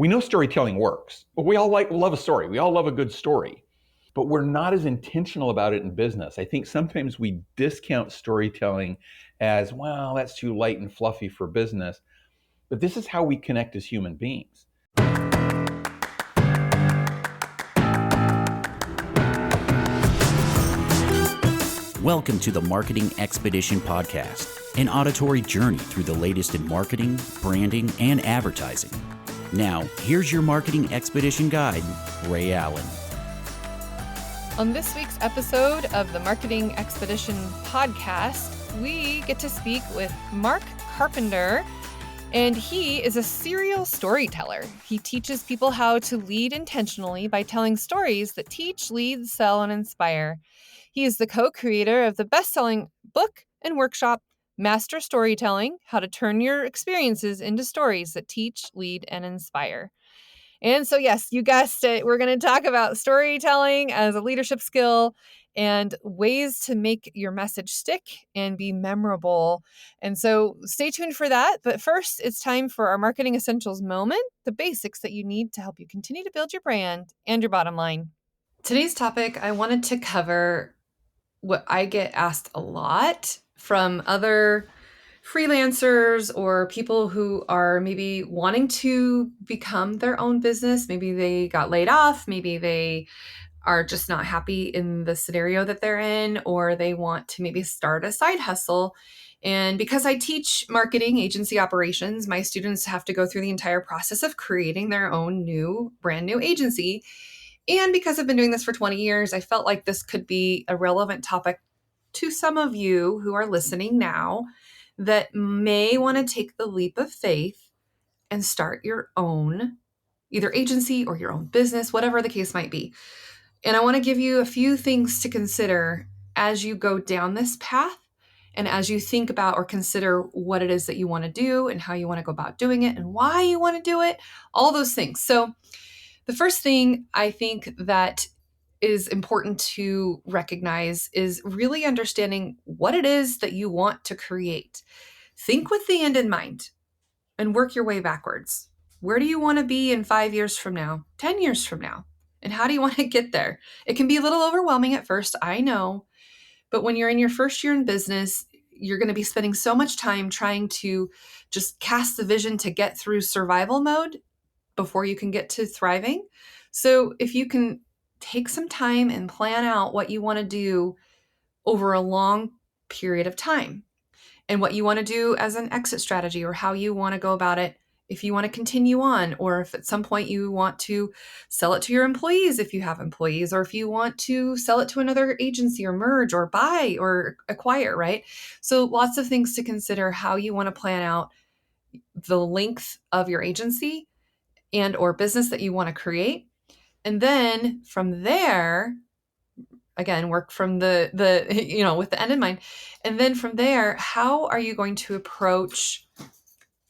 We know storytelling works, but we all love a story. We all love a good story, but we're not as intentional about it in business. I think sometimes we discount storytelling as, well, that's too light and fluffy for business. But this is how we connect as human beings. Welcome to the Marketing Expedition Podcast, an auditory journey through the latest in marketing, branding, and advertising. Now, here's your Marketing Expedition guide, Ray Allen. On this week's episode of the Marketing Expedition Podcast, we get to speak with Mark Carpenter, and he is a serial storyteller. He teaches people how to lead intentionally by telling stories that teach, lead, sell, and inspire. He is the co-creator of the best-selling book and workshop, Master Storytelling: How to Turn Your Experiences into Stories That Teach, Lead, and Inspire. And so, yes, you guessed it. We're going to talk about storytelling as a leadership skill and ways to make your message stick and be memorable. And so stay tuned for that. But first, it's time for our Marketing Essentials moment, the basics that you need to help you continue to build your brand and your bottom line. Today's topic, I wanted to cover what I get asked a lot from other freelancers or people who are maybe wanting to become their own business. Maybe they got laid off. Maybe they are just not happy in the scenario that they're in, or they want to maybe start a side hustle. And because I teach marketing agency operations, my students have to go through the entire process of creating their own brand new agency. And because I've been doing this for 20 years, I felt like this could be a relevant topic to some of you who are listening now that may want to take the leap of faith and start your own either agency or your own business, whatever the case might be. And I want to give you a few things to consider as you go down this path and as you think about or consider what it is that you want to do and how you want to go about doing it and why you want to do it, all those things. So the first thing I think that is important to recognize is really understanding what it is that you want to create. Think with the end in mind and work your way backwards. Where do you want to be in 5 years from now, 10 years from now? And how do you want to get there? It can be a little overwhelming at first, I know. But when you're in your first year in business, you're going to be spending so much time trying to just cast the vision to get through survival mode before you can get to thriving. So if you can take some time and plan out what you want to do over a long period of time and what you want to do as an exit strategy or how you want to go about it, if you want to continue on, or if at some point you want to sell it to your employees if you have employees, or if you want to sell it to another agency or merge or buy or acquire, right? So lots of things to consider how you want to plan out the length of your agency and or business that you want to create. And then from there, again, work from the with the end in mind. And then from there, how are you going to approach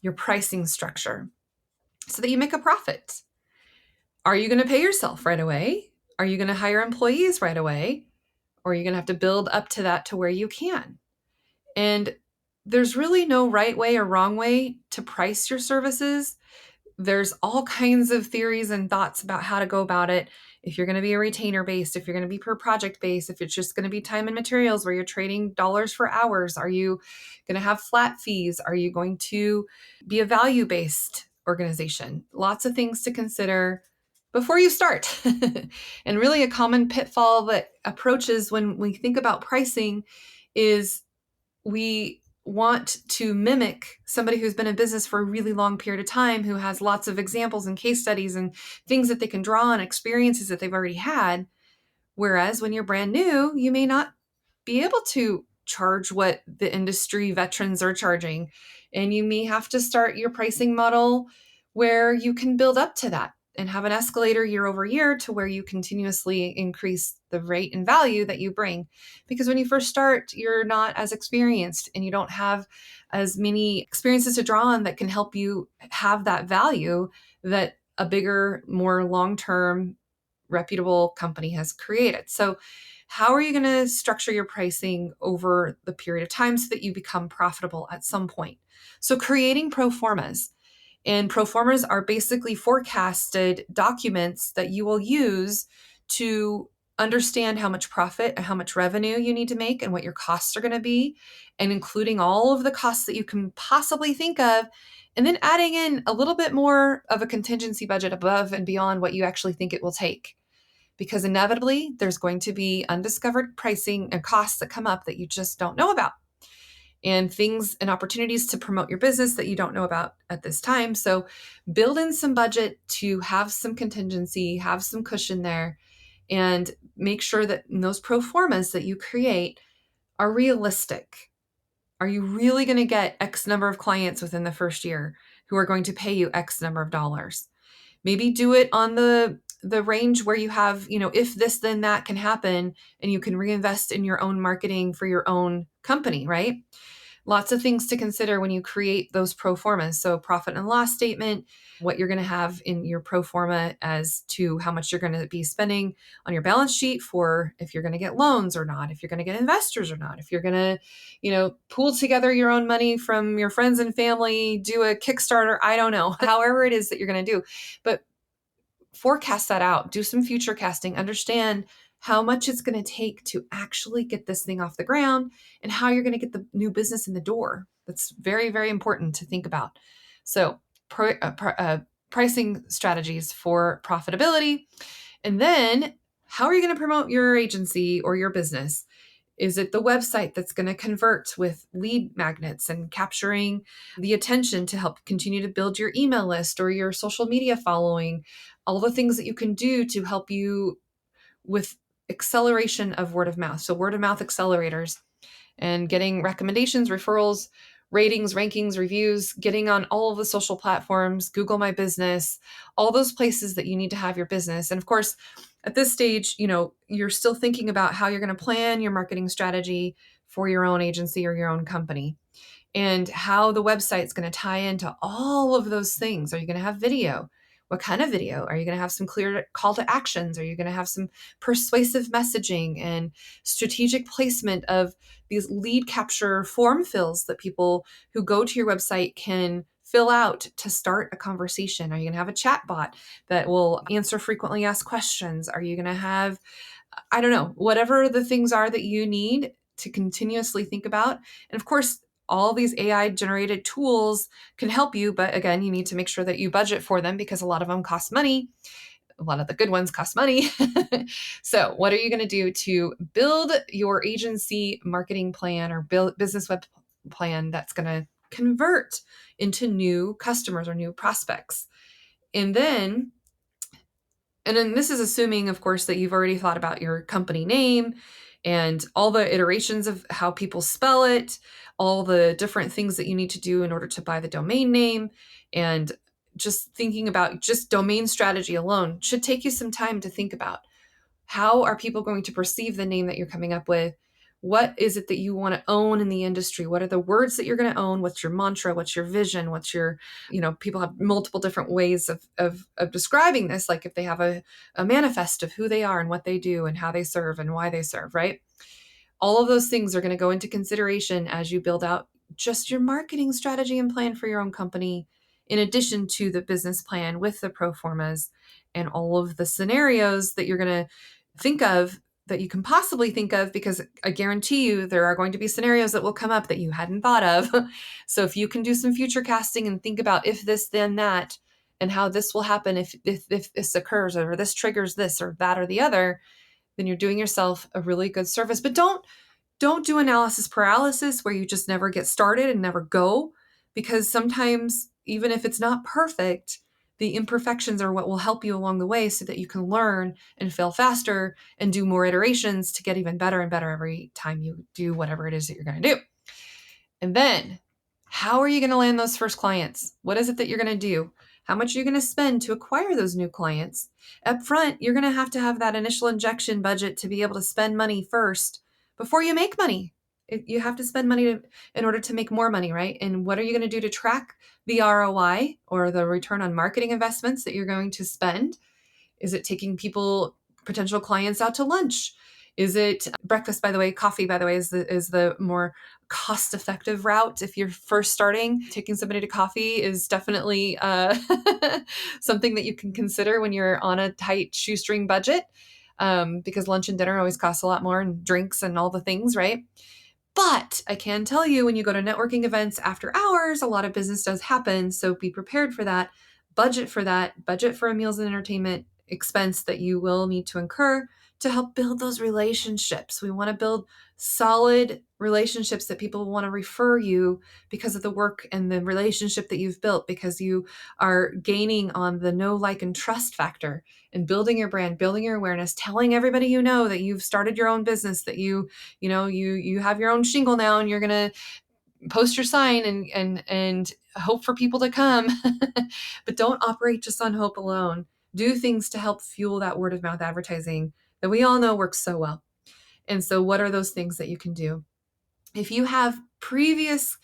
your pricing structure so that you make a profit? Are you going to pay yourself right away? Are you going to hire employees right away? Or are you going to have to build up to that to where you can? And there's really no right way or wrong way to price your services. There's all kinds of theories and thoughts about how to go about it. If you're going to be a retainer based, if you're going to be per project based, if it's just going to be time and materials where you're trading dollars for hours, are you going to have flat fees? Are you going to be a value based organization? Lots of things to consider before you start. And really a common pitfall that approaches when we think about pricing is we want to mimic somebody who's been in business for a really long period of time, who has lots of examples and case studies and things that they can draw on, experiences that they've already had. Whereas when you're brand new, you may not be able to charge what the industry veterans are charging. And you may have to start your pricing model where you can build up to that and have an escalator year over year to where you continuously increase the rate and value that you bring. Because when you first start, you're not as experienced and you don't have as many experiences to draw on that can help you have that value that a bigger, more long-term, reputable company has created. So how are you going to structure your pricing over the period of time so that you become profitable at some point? So creating pro formas. And pro formas are basically forecasted documents that you will use to understand how much profit and how much revenue you need to make and what your costs are going to be, and including all of the costs that you can possibly think of, and then adding in a little bit more of a contingency budget above and beyond what you actually think it will take. Because inevitably, there's going to be undiscovered pricing and costs that come up that you just don't know about, and things and opportunities to promote your business that you don't know about at this time. So build in some budget to have some contingency, have some cushion there, and make sure that those pro formas that you create are realistic. Are you really going to get X number of clients within the first year who are going to pay you X number of dollars? Maybe do it on the range where you have, if this, then that can happen, and you can reinvest in your own marketing for your own company, right? Lots of things to consider when you create those pro formas. So profit and loss statement, what you're going to have in your pro forma as to how much you're going to be spending on your balance sheet for if you're going to get loans or not, if you're going to get investors or not, if you're going to, pool together your own money from your friends and family, do a Kickstarter, I don't know, however it is that you're going to do. But forecast that out, do some future casting, understand how much it's going to take to actually get this thing off the ground and how you're going to get the new business in the door. That's very, very important to think about. So pricing strategies for profitability. And then how are you going to promote your agency or your business? Is it the website that's going to convert with lead magnets and capturing the attention to help continue to build your email list or your social media following? All the things that you can do to help you with acceleration of word of mouth. So word of mouth accelerators and getting recommendations, referrals, ratings, rankings, reviews, getting on all of the social platforms, Google My Business, all those places that you need to have your business. And of course, at this stage, you're still thinking about how you're going to plan your marketing strategy for your own agency or your own company, and how the website's going to tie into all of those things. Are you going to have video? What kind of video? Are you going to have some clear call to actions? Are you going to have some persuasive messaging and strategic placement of these lead capture form fills that people who go to your website can fill out to start a conversation? Are you going to have a chat bot that will answer frequently asked questions? Are you going to have, I don't know, whatever the things are that you need to continuously think about? And of course, all these AI generated tools can help you, but again, you need to make sure that you budget for them because a lot of them cost money. A lot of the good ones cost money. So what are you going to do to build your agency marketing plan or build business web plan that's going to convert into new customers or new prospects? And then this is assuming, of course, that you've already thought about your company name and all the iterations of how people spell it, all the different things that you need to do in order to buy the domain name. And just thinking about just domain strategy alone should take you some time to think about. How are people going to perceive the name that you're coming up with? What is it that you want to own in the industry? What are the words that you're going to own? What's your mantra? What's your vision? What's your, people have multiple different ways of describing this. Like if they have a manifest of who they are and what they do and how they serve and why they serve, right? All of those things are going to go into consideration as you build out just your marketing strategy and plan for your own company, in addition to the business plan with the pro formas and all of the scenarios that you're going to think of that you can possibly think of, because I guarantee you there are going to be scenarios that will come up that you hadn't thought of. So if you can do some future casting and think about if this, then that, and how this will happen if this occurs, or this triggers this or that or the other, then you're doing yourself a really good service. But don't do analysis paralysis where you just never get started and never go, because sometimes even if it's not perfect, the imperfections are what will help you along the way so that you can learn and fail faster and do more iterations to get even better and better every time you do whatever it is that you're going to do. And then how are you going to land those first clients? What is it that you're going to do? How much are you going to spend to acquire those new clients? Up front, you're going to have that initial injection budget to be able to spend money first before you make money. You have to spend money in order to make more money, right? And what are you going to do to track the ROI or the return on marketing investments that you're going to spend? Is it taking potential clients out to lunch? Is it breakfast, by the way? Coffee, by the way, is the more cost-effective route. If you're first starting, taking somebody to coffee is definitely something that you can consider when you're on a tight shoestring budget, because lunch and dinner always costs a lot more, and drinks and all the things, right? But I can tell you, when you go to networking events after hours, a lot of business does happen. So be prepared for that. Budget for that. Budget for a meals and entertainment expense that you will need to incur to help build those relationships. We want to build solid relationships that people want to refer you because of the work and the relationship that you've built, because you are gaining on the know, like, and trust factor, and building your brand, building your awareness, telling everybody you know that you've started your own business, that you have your own shingle now, and you're going to post your sign and hope for people to come. But don't operate just on hope alone. Do things to help fuel that word of mouth advertising that we all know works so well. And so what are those things that you can do? If you have previous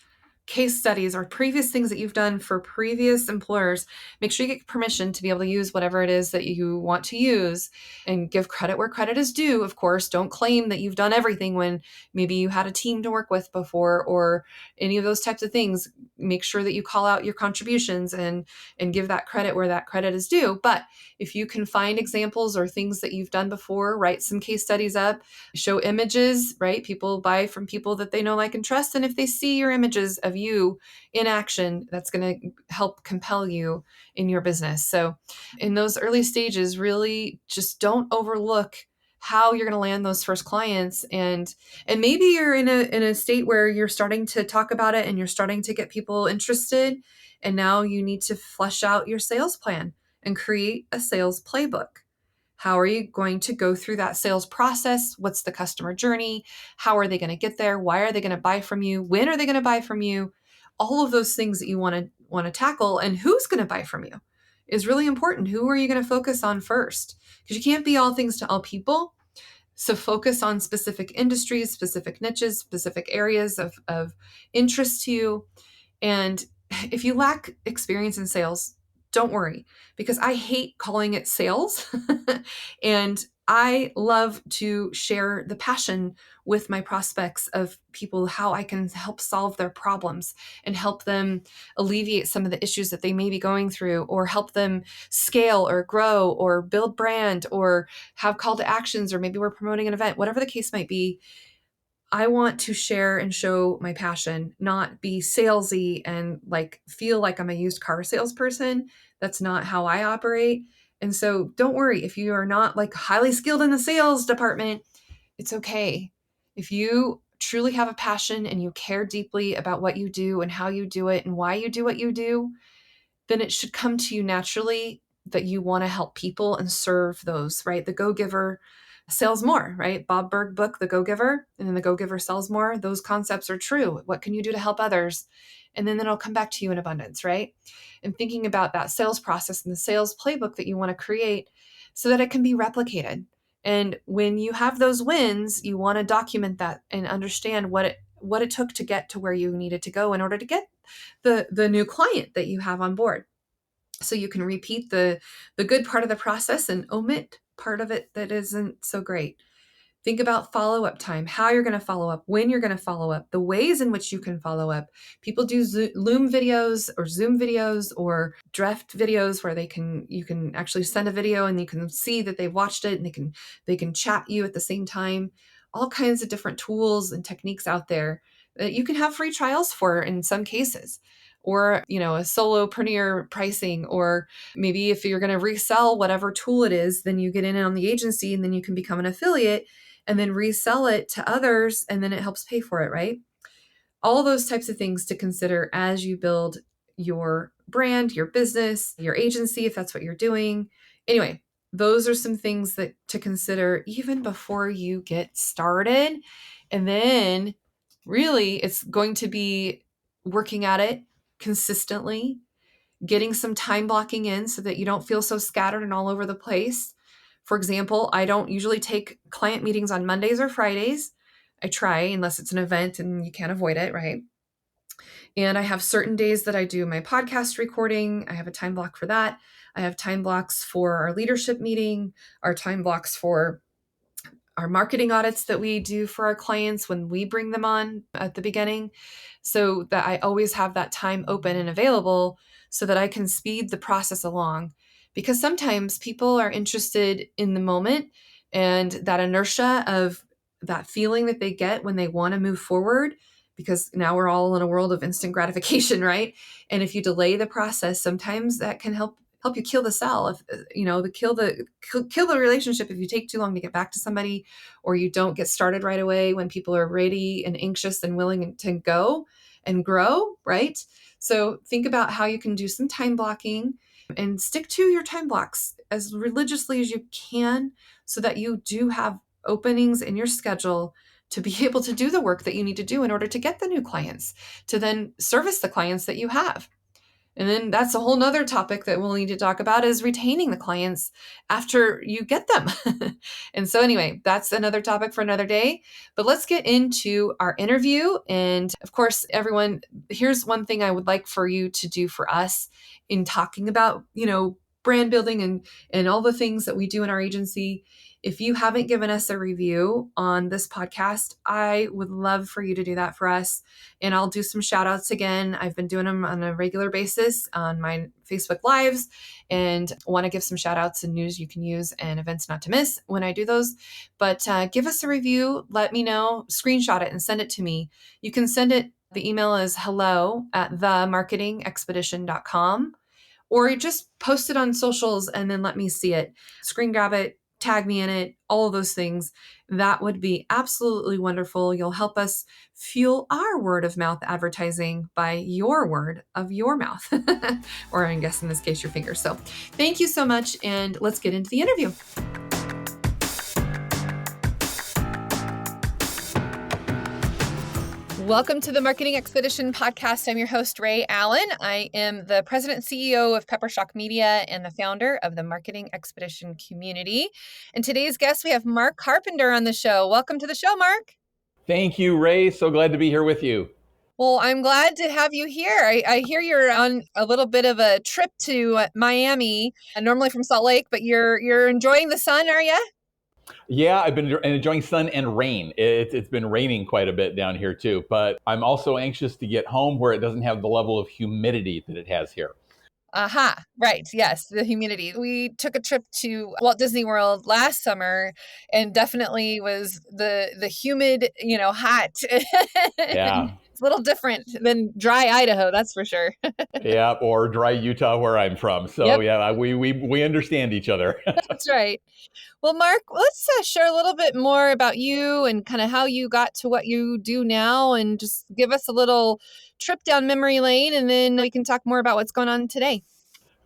case studies or previous things that you've done for previous employers, make sure you get permission to be able to use whatever it is that you want to use, and give credit where credit is due. Of course, don't claim that you've done everything when maybe you had a team to work with before, or any of those types of things. Make sure that you call out your contributions and give that credit where that credit is due. But if you can find examples or things that you've done before, write some case studies up, show images, right? People buy from people that they know, like, and trust. And if they see your images of you in action, that's going to help compel you in your business. So in those early stages, really just don't overlook how you're going to land those first clients. And maybe you're in a state where you're starting to talk about it and you're starting to get people interested. And now you need to flesh out your sales plan and create a sales playbook. How are you going to go through that sales process? What's the customer journey? How are they going to get there? Why are they going to buy from you? When are they going to buy from you? All of those things that you want to tackle, and who's going to buy from you is really important. Who are you going to focus on first? Because you can't be all things to all people. So focus on specific industries, specific niches, specific areas of interest to you. And if you lack experience in sales, don't worry, because I hate calling it sales. And I love to share the passion with my prospects of people, how I can help solve their problems and help them alleviate some of the issues that they may be going through, or help them scale or grow or build brand or have call to actions, or maybe we're promoting an event, whatever the case might be. I want to share and show my passion, not be salesy and like feel like I'm a used car salesperson. That's not how I operate. And so don't worry if you are not like highly skilled in the sales department. It's okay. If you truly have a passion and you care deeply about what you do and how you do it and why you do what you do, then it should come to you naturally that you want to help people and serve those, right? The go-giver sells more, right? Bob Burg book, The Go-Giver, and then the go-giver sells more. Those concepts are true. What can you do to help others? And then it'll come back to you in abundance, right? And thinking about that sales process and the sales playbook that you want to create so that it can be replicated. And when you have those wins, you want to document that and understand what it took to get to where you needed to go in order to get the new client that you have on board. So you can repeat the good part of the process and omit part of it that isn't so great. Think about follow-up time, how you're going to follow up, when you're going to follow up, the ways in which you can follow up. People do Loom videos or Zoom videos or draft videos where you can actually send a video and you can see that they've watched it, and they can chat you at the same time. All kinds of different tools and techniques out there that you can have free trials for in some cases. Or, a solopreneur pricing, or maybe if you're going to resell whatever tool it is, then you get in on the agency and then you can become an affiliate and then resell it to others, and then it helps pay for it, right? All those types of things to consider as you build your brand, your business, your agency, if that's what you're doing. Anyway, those are some things that to consider even before you get started. And then really it's going to be working at it consistently, getting some time blocking in so that you don't feel so scattered and all over the place. For example, I don't usually take client meetings on Mondays or Fridays. I try, unless it's an event and you can't avoid it, right? And I have certain days that I do my podcast recording. I have a time block for that. I have time blocks for our leadership meeting, our time blocks for our marketing audits that we do for our clients when we bring them on at the beginning, so that I always have that time open and available so that I can speed the process along. Because sometimes people are interested in the moment, and that inertia of that feeling that they get when they want to move forward, because now we're all in a world of instant gratification, right? And if you delay the process, sometimes that can help you kill the cell. If kill the relationship if you take too long to get back to somebody, or you don't get started right away when people are ready and anxious and willing to go and grow, right? So think about how you can do some time blocking and stick to your time blocks as religiously as you can, so that you do have openings in your schedule to be able to do the work that you need to do in order to get the new clients, to then service the clients that you have. And then that's a whole nother topic that we'll need to talk about, is retaining the clients after you get them. And so anyway, that's another topic for another day. But let's get into our interview. And of course, everyone, here's one thing I would like for you to do for us in talking about, brand building and all the things that we do in our agency. If you haven't given us a review on this podcast, I would love for you to do that for us. And I'll do some shout outs again. I've been doing them on a regular basis on my Facebook Lives, and want to give some shout outs and news you can use and events not to miss when I do those. But give us a review. Let me know, screenshot it and send it to me. You can send it. The email is hello@themarketingexpedition.com, or just post it on socials and then let me see it. Screen grab it, tag me in it, all of those things. That would be absolutely wonderful. You'll help us fuel our word of mouth advertising by your word of your mouth, or I guess in this case, your fingers. So thank you so much. And let's get into the interview. Welcome to the Marketing Expedition podcast. I'm your host, Ray Allen. I am the president and CEO of Peppershock Media and the founder of the Marketing Expedition community. And today's guest, we have Mark Carpenter on the show. Welcome to the show, Mark. Thank you, Ray. So glad to be here with you. Well, I'm glad to have you here. I hear you're on a little bit of a trip to Miami, normally from Salt Lake, but you're enjoying the sun, are you? Yeah, I've been enjoying sun and rain. It's been raining quite a bit down here too, but I'm also anxious to get home where it doesn't have the level of humidity that it has here. Aha, right. Yes, the humidity. We took a trip to Walt Disney World last summer, and definitely was the humid, hot. Yeah. It's a little different than dry Idaho, that's for sure. Yeah, or dry Utah where I'm from. So Yep. yeah, we understand each other. That's right. Well, Mark, let's share a little bit more about you and kind of how you got to what you do now, and just give us a little trip down memory lane, and then we can talk more about what's going on today.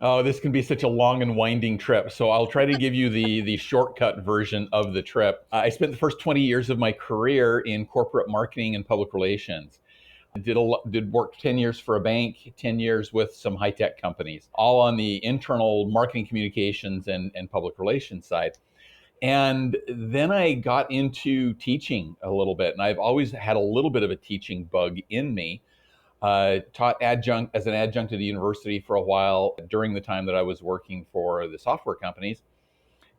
Oh, this can be such a long and winding trip. So I'll try to give you the shortcut version of the trip. I spent the first 20 years of my career in corporate marketing and public relations. Did work 10 years for a bank, 10 years with some high-tech companies, all on the internal marketing communications and public relations side. And then I got into teaching a little bit, and I've always had a little bit of a teaching bug in me. Taught as an adjunct at the university for a while during the time that I was working for the software companies,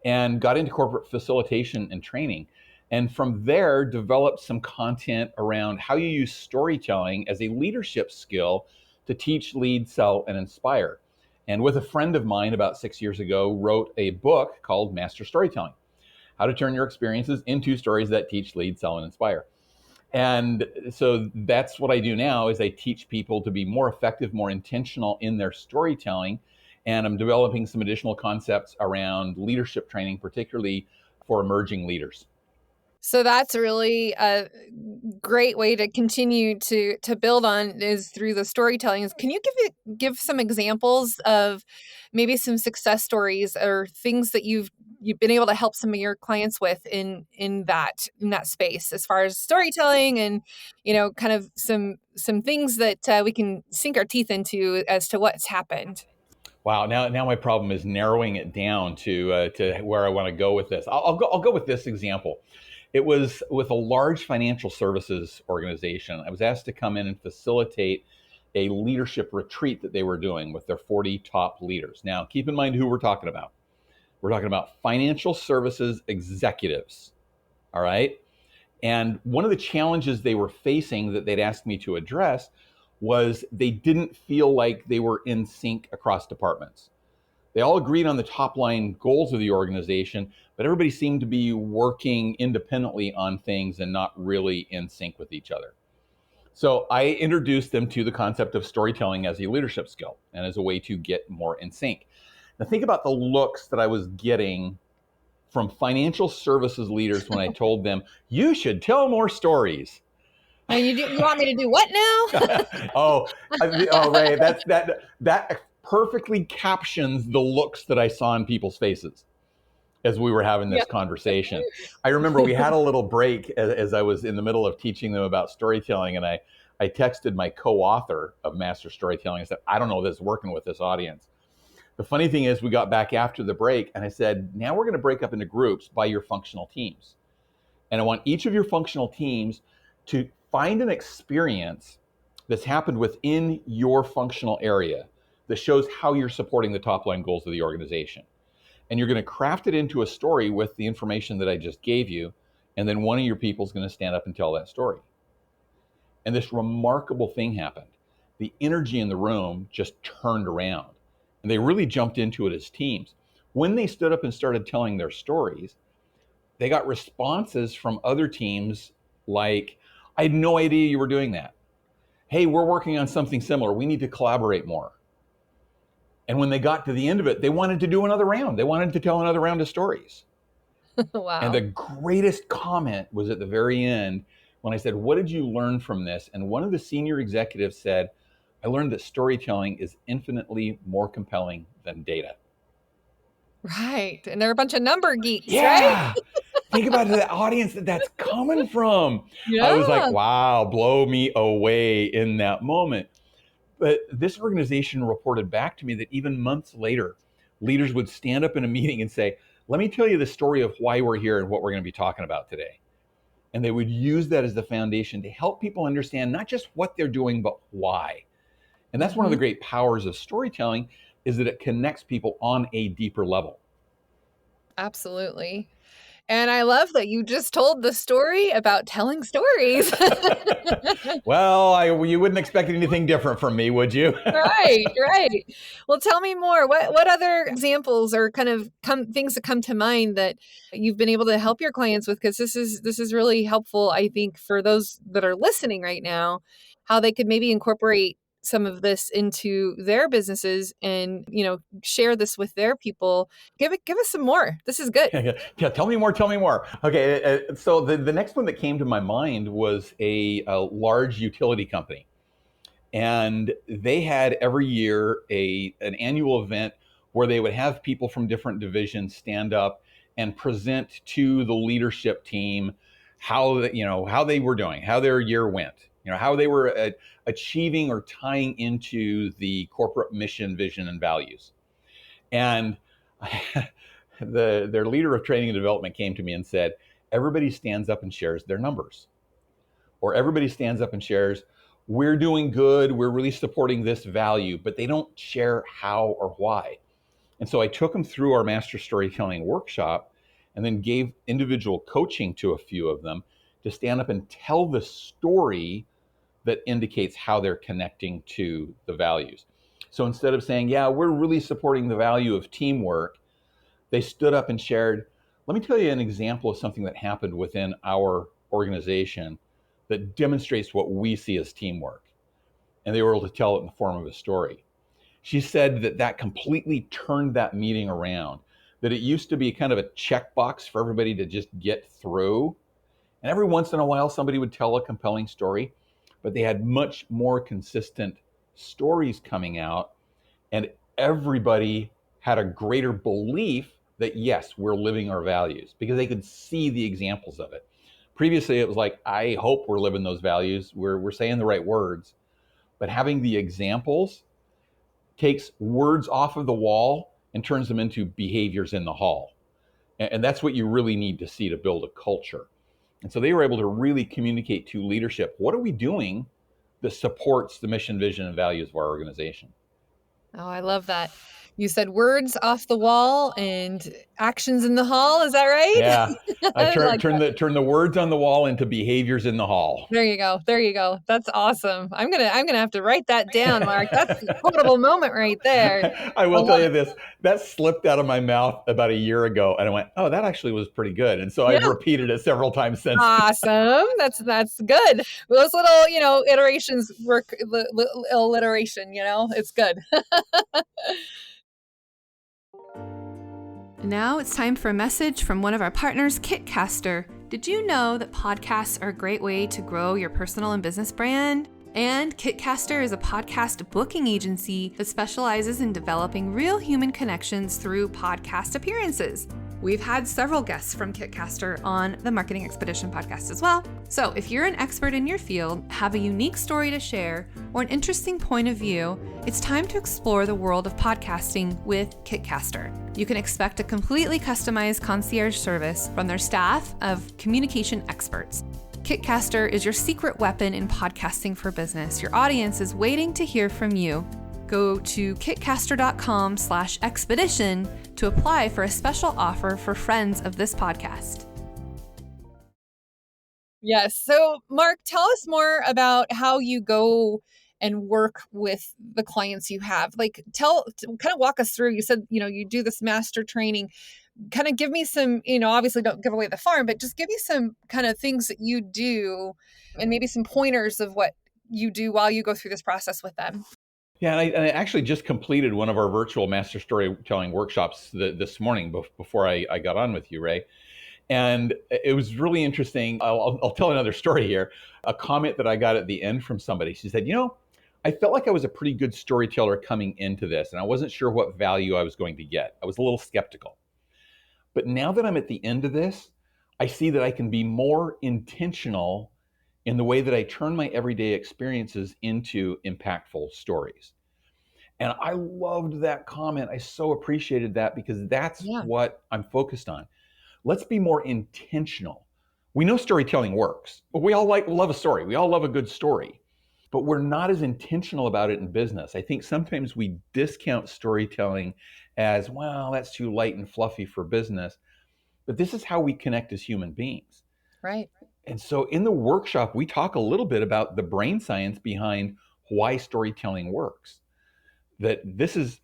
and got into corporate facilitation and training. And from there, developed some content around how you use storytelling as a leadership skill to teach, lead, sell, and inspire. And with a friend of mine about 6 years ago, wrote a book called Master Storytelling: How to Turn Your Experiences into Stories That Teach, Lead, Sell, and Inspire. And so that's what I do now, is I teach people to be more effective, more intentional in their storytelling. And I'm developing some additional concepts around leadership training, particularly for emerging leaders. So that's really a great way to continue to build on, is through the storytelling. Can you give some examples of maybe some success stories or things that you've been able to help some of your clients with in that space, as far as storytelling, and kind of some things that we can sink our teeth into as to what's happened? Wow. Now my problem is narrowing it down to where I want to go with this. I'll go with this example. It was with a large financial services organization. I was asked to come in and facilitate a leadership retreat that they were doing with their 40 top leaders. Now, keep in mind who we're talking about. We're talking about financial services executives. All right. And one of the challenges they were facing that they'd asked me to address was they didn't feel like they were in sync across departments. They all agreed on the top line goals of the organization, but everybody seemed to be working independently on things and not really in sync with each other. So I introduced them to the concept of storytelling as a leadership skill and as a way to get more in sync. Now think about the looks that I was getting from financial services leaders when I told them, you should tell more stories. And you want me to do what now? oh, Ray, that perfectly captions the looks that I saw in people's faces as we were having this conversation. I remember we had a little break as I was in the middle of teaching them about storytelling, and I texted my co-author of Master Storytelling and said, I don't know this working with this audience. The funny thing is we got back after the break and I said, now we're going to break up into groups by your functional teams. And I want each of your functional teams to find an experience that's happened within your functional area that shows how you're supporting the top line goals of the organization. And you're going to craft it into a story with the information that I just gave you. And then one of your people is going to stand up and tell that story. And this remarkable thing happened. The energy in the room just turned around. And they really jumped into it as teams. When they stood up and started telling their stories, they got responses from other teams like, I had no idea you were doing that. Hey, we're working on something similar. We need to collaborate more. And when they got to the end of it, they wanted to do another round. They wanted to tell another round of stories. Wow. And the greatest comment was at the very end when I said, what did you learn from this? And one of the senior executives said, I learned that storytelling is infinitely more compelling than data. Right. And they're a bunch of number geeks, right? Yeah. Think about the audience that's coming from. Yeah. I was like, wow, blow me away in that moment. But this organization reported back to me that even months later, leaders would stand up in a meeting and say, let me tell you the story of why we're here and what we're going to be talking about today. And they would use that as the foundation to help people understand not just what they're doing, but why. And that's one of the great powers of storytelling, is that it connects people on a deeper level. Absolutely. And I love that you just told the story about telling stories. Well, you wouldn't expect anything different from me, would you? Right. Well, tell me more. What other examples or kind of things that come to mind that you've been able to help your clients with? Because this is really helpful, I think, for those that are listening right now, how they could maybe incorporate some of this into their businesses and, share this with their people. Give us some more. This is good. Yeah, tell me more. Okay, so the next one that came to my mind was a large utility company. And they had every year an annual event where they would have people from different divisions stand up and present to the leadership team how they were doing, how their year went, how they were achieving or tying into the corporate mission, vision, and values. And their leader of training and development came to me and said, everybody stands up and shares their numbers, or everybody stands up and shares, we're doing good, we're really supporting this value, but they don't share how or why. And so I took them through our Master Storytelling workshop and then gave individual coaching to a few of them to stand up and tell the story that indicates how they're connecting to the values. So instead of saying, yeah, we're really supporting the value of teamwork, they stood up and shared, let me tell you an example of something that happened within our organization that demonstrates what we see as teamwork. And they were able to tell it in the form of a story. She said that completely turned that meeting around, that it used to be kind of a checkbox for everybody to just get through. And every once in a while, somebody would tell a compelling story, but they had much more consistent stories coming out. And everybody had a greater belief that, yes, we're living our values, because they could see the examples of it. Previously, it was like, I hope we're living those values. We're saying the right words. But having the examples takes words off of the wall and turns them into behaviors in the hall. And that's what you really need to see to build a culture. And so they were able to really communicate to leadership, what are we doing that supports the mission, vision, and values of our organization? Oh, I love that. You said words off the wall and actions in the hall. Is that right? Yeah. I like that. Turn the words on the wall into behaviors in the hall. There you go. There you go. That's awesome. I'm gonna have to write that down, Mark. That's a quotable moment right there. I I will tell love you it. this. That slipped out of my mouth about a year ago, and I went, "Oh, that actually was pretty good." And so Yeah. I've repeated it several times since. Awesome. That's good. Those little, iterations work, alliteration, it's good. Now it's time for a message from one of our partners, Kitcaster. Did you know that podcasts are a great way to grow your personal and business brand? And Kitcaster is a podcast booking agency that specializes in developing real human connections through podcast appearances. We've had several guests from Kitcaster on the Marketing Expedition podcast as well. So if you're an expert in your field, have a unique story to share, or an interesting point of view, it's time to explore the world of podcasting with Kitcaster. You can expect a completely customized concierge service from their staff of communication experts. Kitcaster is your secret weapon in podcasting for business. Your audience is waiting to hear from you. Go to kitcaster.com/expedition to apply for a special offer for friends of this podcast. Yes. So, Mark, tell us more about how you go and work with the clients you have. Like, kind of walk us through. You said, you do this master training. Kind of give me some, obviously don't give away the farm, but just give me some kind of things that you do and maybe some pointers of what you do while you go through this process with them. Yeah, and I actually just completed one of our virtual master storytelling workshops this morning before I got on with you, Ray. And it was really interesting. I'll tell another story here. A comment that I got at the end from somebody. She said, I felt like I was a pretty good storyteller coming into this, and I wasn't sure what value I was going to get. I was a little skeptical. But now that I'm at the end of this, I see that I can be more intentional in the way that I turn my everyday experiences into impactful stories. And I loved that comment. I so appreciated that because that's Yeah. what I'm focused on. Let's be more intentional. We know storytelling works. We all love a story. We all love a good story, but we're not as intentional about it in business. I think sometimes we discount storytelling as, well, that's too light and fluffy for business. But this is how we connect as human beings. Right. And so in the workshop, we talk a little bit about the brain science behind why storytelling works. That this is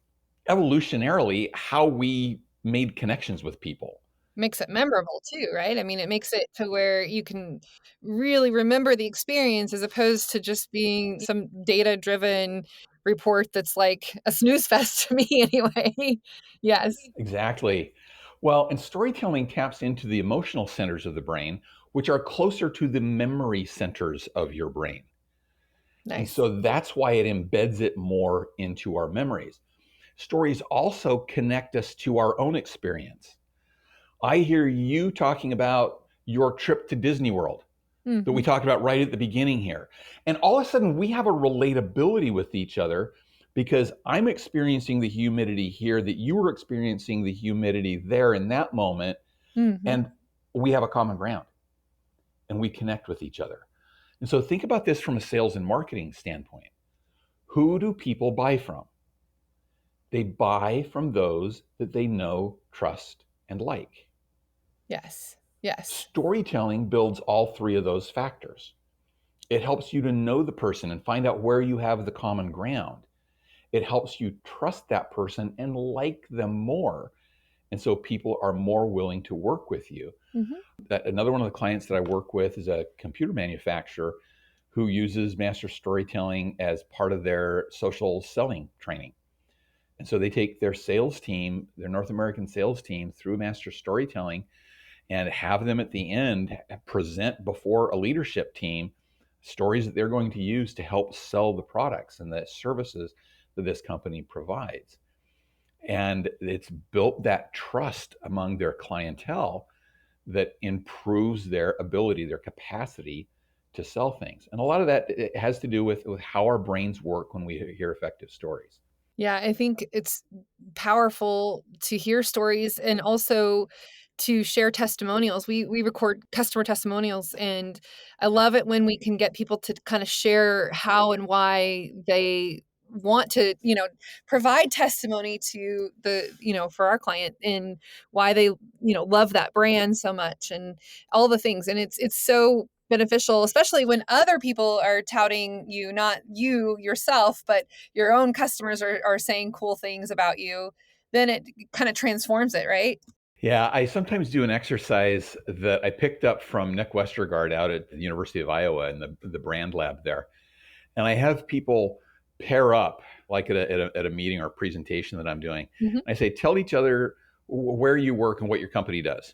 evolutionarily how we made connections with people. Makes it memorable too, right? I mean, it makes it to where you can really remember the experience as opposed to just being some data-driven report that's like a snooze fest to me anyway. Yes. Exactly. Well, and storytelling taps into the emotional centers of the brain, which are closer to the memory centers of your brain. And Nice. so that's why it embeds it more into our memories. Stories also connect us to our own experience. I hear you talking about your trip to Disney World that we Mhm. talked about right at the beginning here. And all of a sudden, we have a relatability with each other because I'm experiencing the humidity here that you were experiencing the humidity there in that moment. Mhm. And we have a common ground and we connect with each other. And so think about this from a sales and marketing standpoint. Who do people buy from? They buy from those that they know, trust, and like. Yes. Yes. Storytelling builds all three of those factors. It helps you to know the person and find out where you have the common ground. It helps you trust that person and like them more. And so people are more willing to work with you. Mhm. Another one of the clients that I work with is a computer manufacturer who uses master storytelling as part of their social selling training. And so they take their sales team, their North American sales team, through master storytelling and have them at the end present before a leadership team stories that they're going to use to help sell the products and the services that this company provides. And it's built that trust among their clientele that improves their ability, their capacity to sell things. And a lot of that it has to do with how our brains work when we hear effective stories. Yeah, I think it's powerful to hear stories and also to share testimonials. We record customer testimonials, and I love it when we can get people to kind of share how and why they want to, provide testimony to for our client and why they, love that brand so much and all the things. And it's so beneficial, especially when other people are touting you, not you yourself, but your own customers are saying cool things about you. Then it kind of transforms it, right? Yeah, I sometimes do an exercise that I picked up from Nick Westergaard out at the University of Iowa in the brand lab there. And I have people pair up, like at a meeting or a presentation that I'm doing. Mm-hmm. I say, tell each other where you work and what your company does.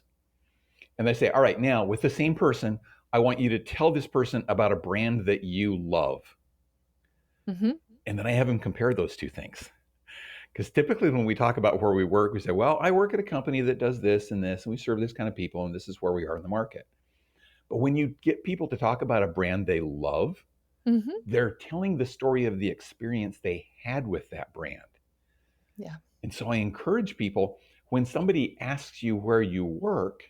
And they say, all right, now with the same person, I want you to tell this person about a brand that you love. Mm-hmm. And then I have them compare those two things. Because typically when we talk about where we work, we say, well, I work at a company that does this, and we serve this kind of people, and this is where we are in the market. But when you get people to talk about a brand they love, Mm-hmm. they're telling the story of the experience they had with that brand. Yeah. And so I encourage people, when somebody asks you where you work,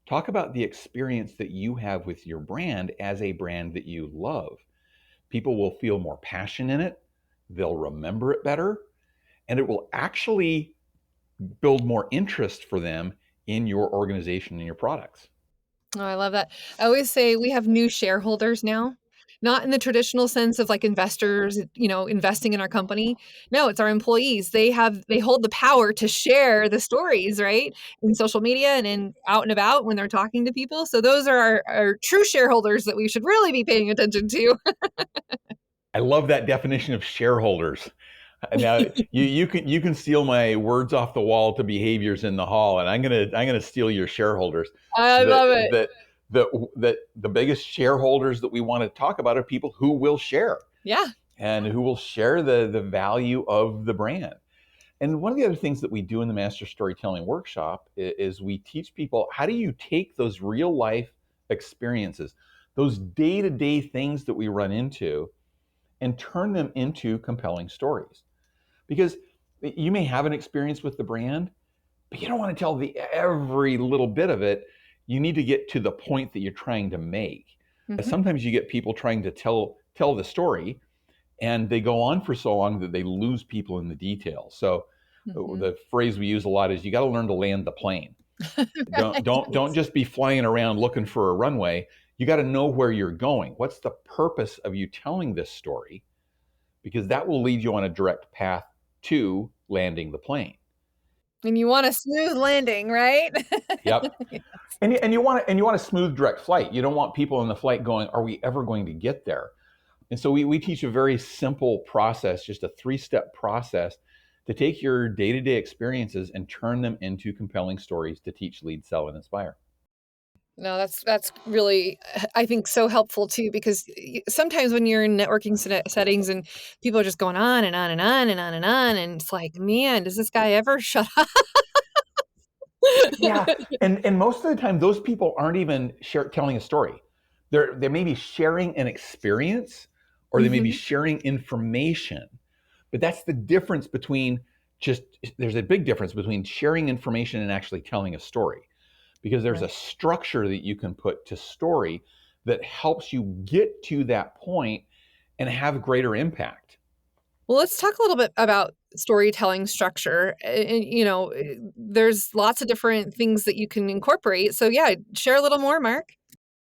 talk about the experience that you have with your brand as a brand that you love. People will feel more passion in it. They'll remember it better. And it will actually build more interest for them in your organization and your products. Oh, I love that. I always say we have new shareholders now, not in the traditional sense of like investors, investing in our company. No, it's our employees. They hold the power to share the stories, right? In social media and in out and about when they're talking to people. So those are our true shareholders that we should really be paying attention to. I love that definition of shareholders. Now you can steal my words off the wall to behaviors in the hall, and I'm gonna steal your shareholders. I love it. That the biggest shareholders that we want to talk about are people who will share. Yeah. And who will share the value of the brand. And one of the other things that we do in the Master Storytelling Workshop is we teach people, how do you take those real life experiences, those day-to-day things that we run into, and turn them into compelling stories. Because you may have an experience with the brand, but you don't want to tell every little bit of it. You need to get to the point that you're trying to make. Mm-hmm. Sometimes you get people trying to tell the story, and they go on for so long that they lose people in the details. So the phrase we use a lot is, you got to learn to land the plane. Don't just be flying around looking for a runway. You got to know where you're going. What's the purpose of you telling this story? Because that will lead you on a direct path to landing the plane. And you want a smooth landing, right? Yep. Yes. And you want a smooth direct flight. You don't want people in the flight going, are we ever going to get there? And so we teach a very simple process, just a 3-step process to take your day-to-day experiences and turn them into compelling stories to teach, lead, sell, and inspire. No, that's really, I think, so helpful too, because sometimes when you're in networking settings and people are just going on and on and on and on and on, and it's like, man, does this guy ever shut up? Yeah, and most of the time, those people aren't even telling a story. They may be sharing an experience, or they may be sharing information. But that's the difference between there's a big difference between sharing information and actually telling a story. Because there's a structure that you can put to story that helps you get to that point and have greater impact. Well, let's talk a little bit about storytelling structure. And, there's lots of different things that you can incorporate. So yeah, share a little more, Mark.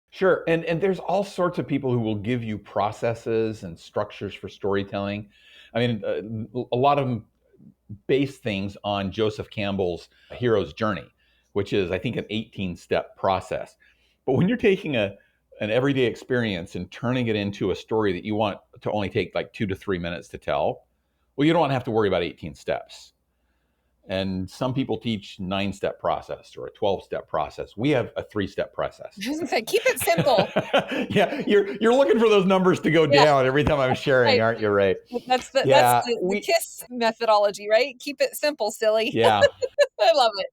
Sure. And there's all sorts of people who will give you processes and structures for storytelling. I mean, a lot of them base things on Joseph Campbell's Hero's Journey, which is, I think, an 18-step process. But when you're taking an everyday experience and turning it into a story that you want to only take like 2 to 3 minutes to tell, well, you don't have to worry about 18 steps. And some people teach 9-step process or a 12-step process. We have a 3-step process. Keep it simple. Yeah, you're looking for those numbers to go down every time I'm sharing, aren't you? Right. That's the KISS methodology, right? Keep it simple, silly. Yeah. I love it.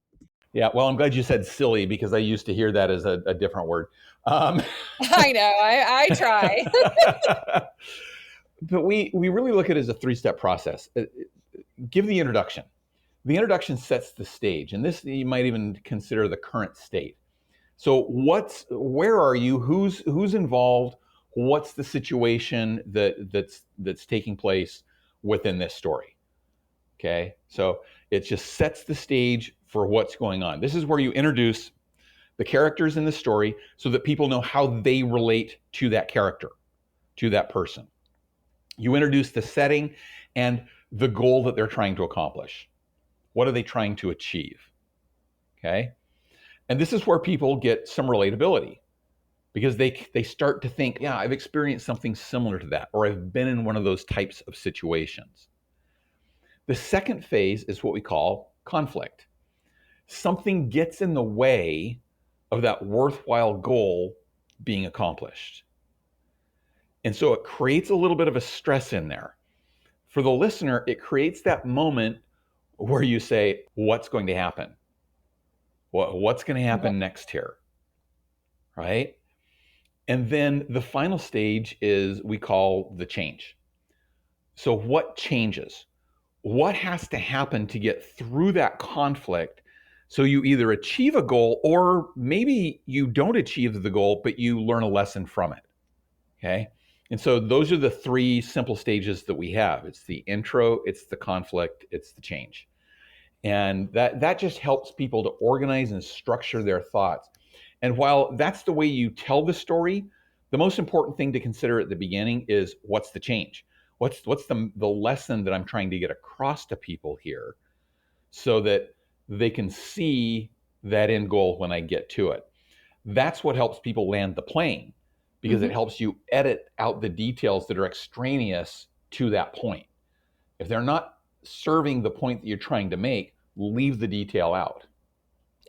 Yeah, well, I'm glad you said silly, because I used to hear that as a different word. I know, I try. But we really look at it as a 3-step process. Give the introduction. The introduction sets the stage, and this you might even consider the current state. So where are you? Who's involved? What's the situation that's taking place? within this story. Okay, so it just sets the stage for what's going on. This is where you introduce the characters in the story so that people know how they relate to that character, to that person. You introduce the setting and the goal that they're trying to accomplish. What are they trying to achieve? Okay, and this is where people get some relatability, because they start to think, yeah, I've experienced something similar to that, or I've been in one of those types of situations. The second phase is what we call conflict. Something gets in the way of that worthwhile goal being accomplished. And so it creates a little bit of a stress in there. For the listener, it creates that moment where you say, what's going to happen? What's going to happen next here? Right? And then the final stage is we call the change. So what changes? What has to happen to get through that conflict so you either achieve a goal, or maybe you don't achieve the goal, but you learn a lesson from it? Okay. And so those are the three simple stages that we have. It's the intro, it's the conflict, it's the change. And that just helps people to organize and structure their thoughts. And while that's the way you tell the story, the most important thing to consider at the beginning is, what's the change? What's the lesson that I'm trying to get across to people here, so that they can see that end goal when I get to it. That's what helps people land the plane, because it helps you edit out the details that are extraneous to that point. If they're not serving the point that you're trying to make, leave the detail out.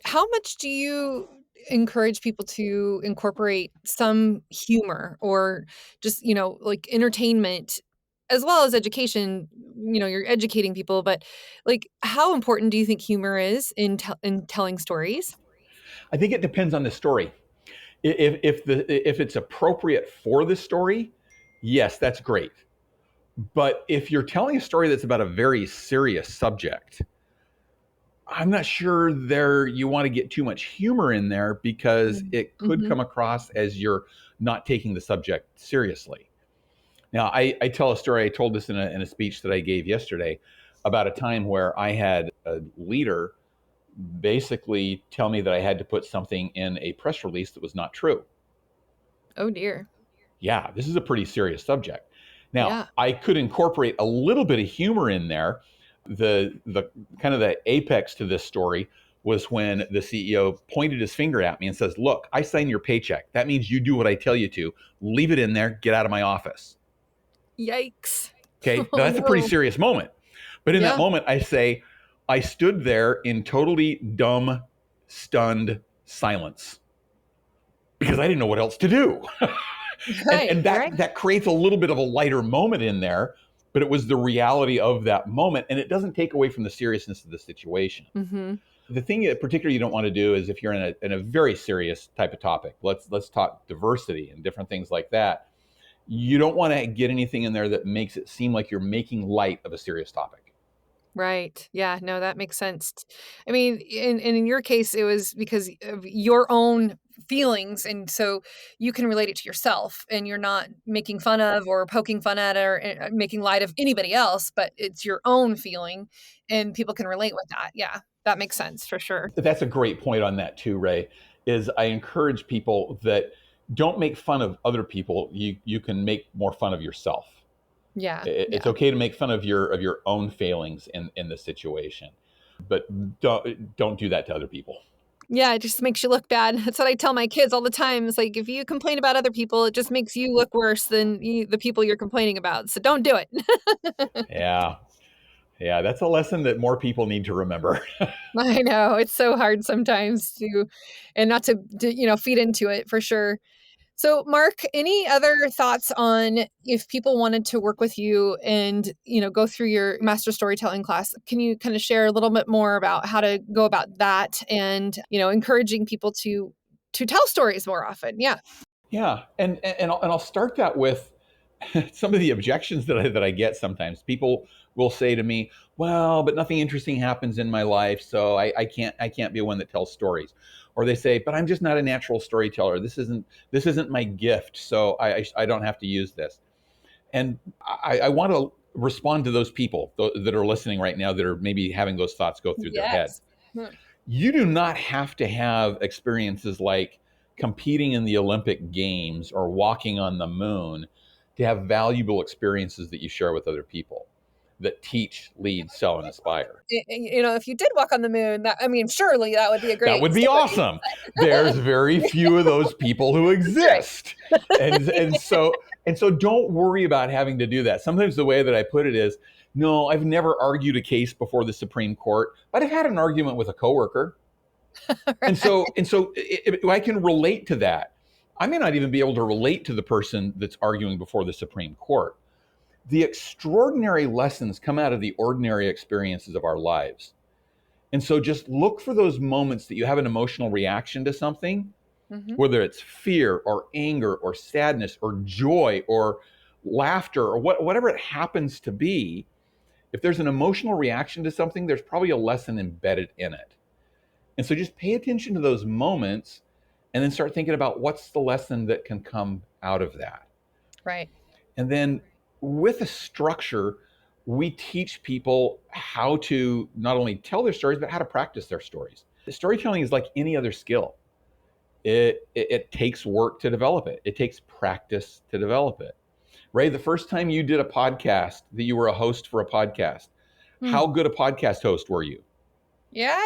How much do you encourage people to incorporate some humor, or just, like entertainment as well as education? You're educating people, but like, how important do you think humor is in telling stories? I think it depends on the story. If it's appropriate for the story, yes, that's great. But if you're telling a story that's about a very serious subject, I'm not sure you want to get too much humor in there, because it could come across as you're not taking the subject seriously. Now, I tell a story. I told this in a speech that I gave yesterday about a time where I had a leader basically tell me that I had to put something in a press release that was not true. Oh dear. Yeah, this is a pretty serious subject. Now, Yeah. I could incorporate a little bit of humor in there. The kind of the apex to this story was when the CEO pointed his finger at me and says, "Look, I sign your paycheck. That means you do what I tell you to. Leave it in there. Get out of my office." Yikes. Okay, Oh now that's a pretty no. serious moment. But in that Yeah. moment, I stood there in totally dumb, stunned silence, because I didn't know what else to do. And Right. that creates a little bit of a lighter moment in there, but it was the reality of that moment, and it doesn't take away from the seriousness of the situation. The thing that particularly you don't want to do is, if you're in a very serious type of topic, let's talk diversity and different things like that, you don't want to get anything in there that makes it seem like you're making light of a serious topic. Right. Yeah, no, that makes sense. I mean, in your case, it was because of your own feelings, and so you can relate it to yourself, and you're not making fun of or poking fun at or making light of anybody else, but it's your own feeling, and people can relate with that. Yeah, that makes sense for sure. That's a great point on that too, Ray. Is I encourage people that don't make fun of other people. You can make more fun of yourself. Yeah. It's Yeah. okay to make fun of your own failings in the situation, but don't do that to other people. Yeah, it just makes you look bad. That's what I tell my kids all the time. It's like, if you complain about other people, it just makes you look worse than the people you're complaining about. So don't do it. Yeah, yeah, that's a lesson that more people need to remember. I know, it's so hard sometimes and not to feed into it for sure. So, Mark, any other thoughts on, if people wanted to work with you and, go through your master storytelling class? Can you kind of share a little bit more about how to go about that, and, encouraging people to tell stories more often? Yeah. Yeah, and I'll start that with some of the objections that I get sometimes. People will say to me, "Well, but nothing interesting happens in my life, so I can't be one that tells stories." Or they say, "But I'm just not a natural storyteller. This isn't my gift, so I don't have to use this." And I want to respond to those people that are listening right now that are maybe having those thoughts go through their head. Yes. Hmm. You do not have to have experiences like competing in the Olympic Games or walking on the moon to have valuable experiences that you share with other people that teach, lead, sell, and inspire. If you did walk on the moon, surely that would be a great That would be story. awesome. There's very few of those people who exist. And so don't worry about having to do that. Sometimes the way that I put it is, no, I've never argued a case before the Supreme Court, but I've had an argument with a coworker. Right. And so I can relate to that. I may not even be able to relate to the person that's arguing before the Supreme Court. The extraordinary lessons come out of the ordinary experiences of our lives. And so just look for those moments that you have an emotional reaction to something, whether it's fear or anger or sadness or joy or laughter or whatever it happens to be. If there's an emotional reaction to something, there's probably a lesson embedded in it. And so just pay attention to those moments and then start thinking about what's the lesson that can come out of that. Right. And then with a structure, we teach people how to not only tell their stories, but how to practice their stories. Storytelling is like any other skill. It takes work to develop it. It takes practice to develop it. Ray, the first time you did a podcast, that you were a host for a podcast, how good a podcast host were you? Yeah,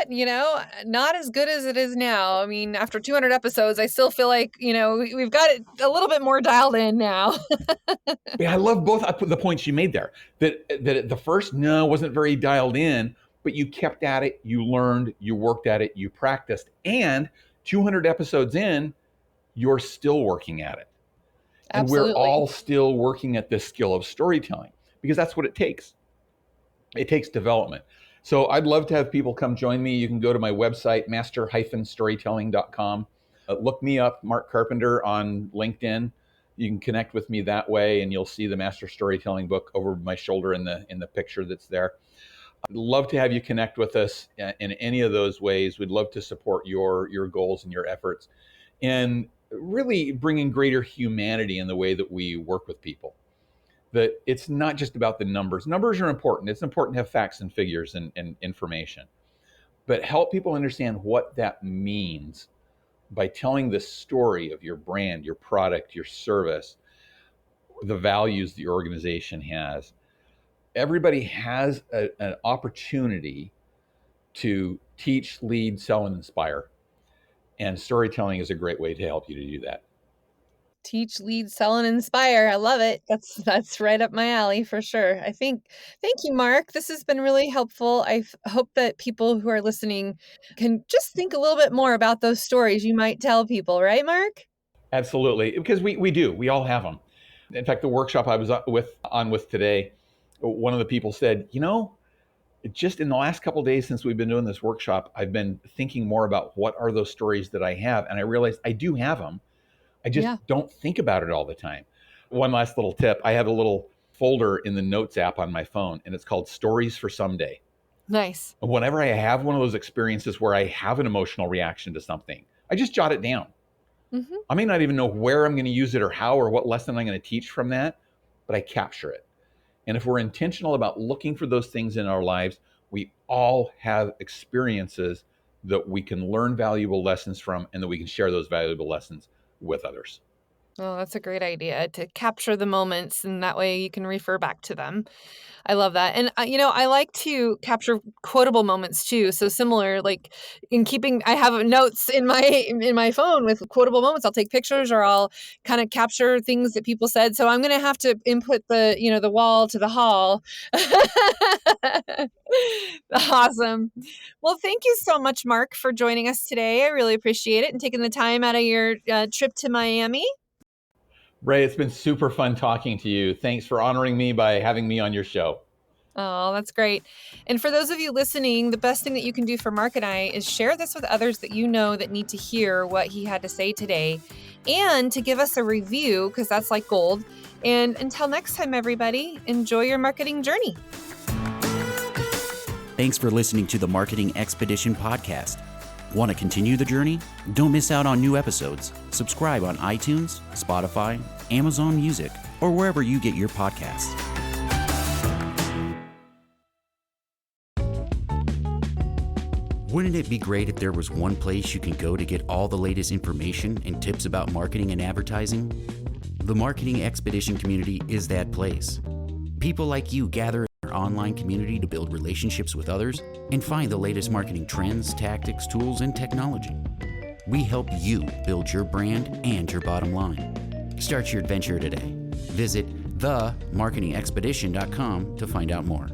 not as good as it is now. I mean, after 200 episodes, I still feel like, we've got it a little bit more dialed in now. Yeah, I love both the points you made there. That the first, wasn't very dialed in, but you kept at it, you learned, you worked at it, you practiced, and 200 episodes in, you're still working at it. And Absolutely. We're all still working at this skill of storytelling because that's what it takes. It takes development. So I'd love to have people come join me. You can go to my website, master-storytelling.com. Look me up, Mark Carpenter, on LinkedIn. You can connect with me that way, and you'll see the Master Storytelling book over my shoulder in the picture that's there. I'd love to have you connect with us in any of those ways. We'd love to support your goals and your efforts, and really bringing greater humanity in the way that we work with people. That it's not just about the numbers. Numbers are important. It's important to have facts and figures and information, but help people understand what that means by telling the story of your brand, your product, your service, the values that your organization has. Everybody has an opportunity to teach, lead, sell, and inspire. And storytelling is a great way to help you to do that. Teach, lead, sell, and inspire. I love it. That's right up my alley for sure. Thank you, Mark. This has been really helpful. I hope that people who are listening can just think a little bit more about those stories you might tell people, right, Mark? Absolutely, because we do. We all have them. In fact, the workshop I was on with today, one of the people said, just in the last couple of days since we've been doing this workshop, I've been thinking more about what are those stories that I have, and I realized I do have them. I just don't think about it all the time. One last little tip. I have a little folder in the Notes app on my phone, and it's called Stories for Someday. Nice. And whenever I have one of those experiences where I have an emotional reaction to something, I just jot it down. I may not even know where I'm going to use it or how or what lesson I'm going to teach from that, but I capture it. And if we're intentional about looking for those things in our lives, we all have experiences that we can learn valuable lessons from and that we can share those valuable lessons with others. Oh, that's a great idea, to capture the moments, and that way you can refer back to them. I love that. And, I like to capture quotable moments too. So similar, like I have notes in my phone with quotable moments. I'll take pictures or I'll kind of capture things that people said. So I'm going to have to input the wall to the hall. Awesome. Well, thank you so much, Mark, for joining us today. I really appreciate it and taking the time out of your trip to Miami. Ray, it's been super fun talking to you. Thanks for honoring me by having me on your show. Oh, that's great. And for those of you listening, the best thing that you can do for Mark and I is share this with others that you know that need to hear what he had to say today, and to give us a review, because that's like gold. And until next time, everybody, enjoy your marketing journey. Thanks for listening to the Marketing Expedition podcast. Want to continue the journey? Don't miss out on new episodes. Subscribe on iTunes, Spotify, Amazon Music, or wherever you get your podcasts. Wouldn't it be great if there was one place you can go to get all the latest information and tips about marketing and advertising? The Marketing Expedition community is that place. People like you gather in our online community to build relationships with others and find the latest marketing trends, tactics, tools, and technology. We help you build your brand and your bottom line. Start your adventure today. Visit themarketingexpedition.com to find out more.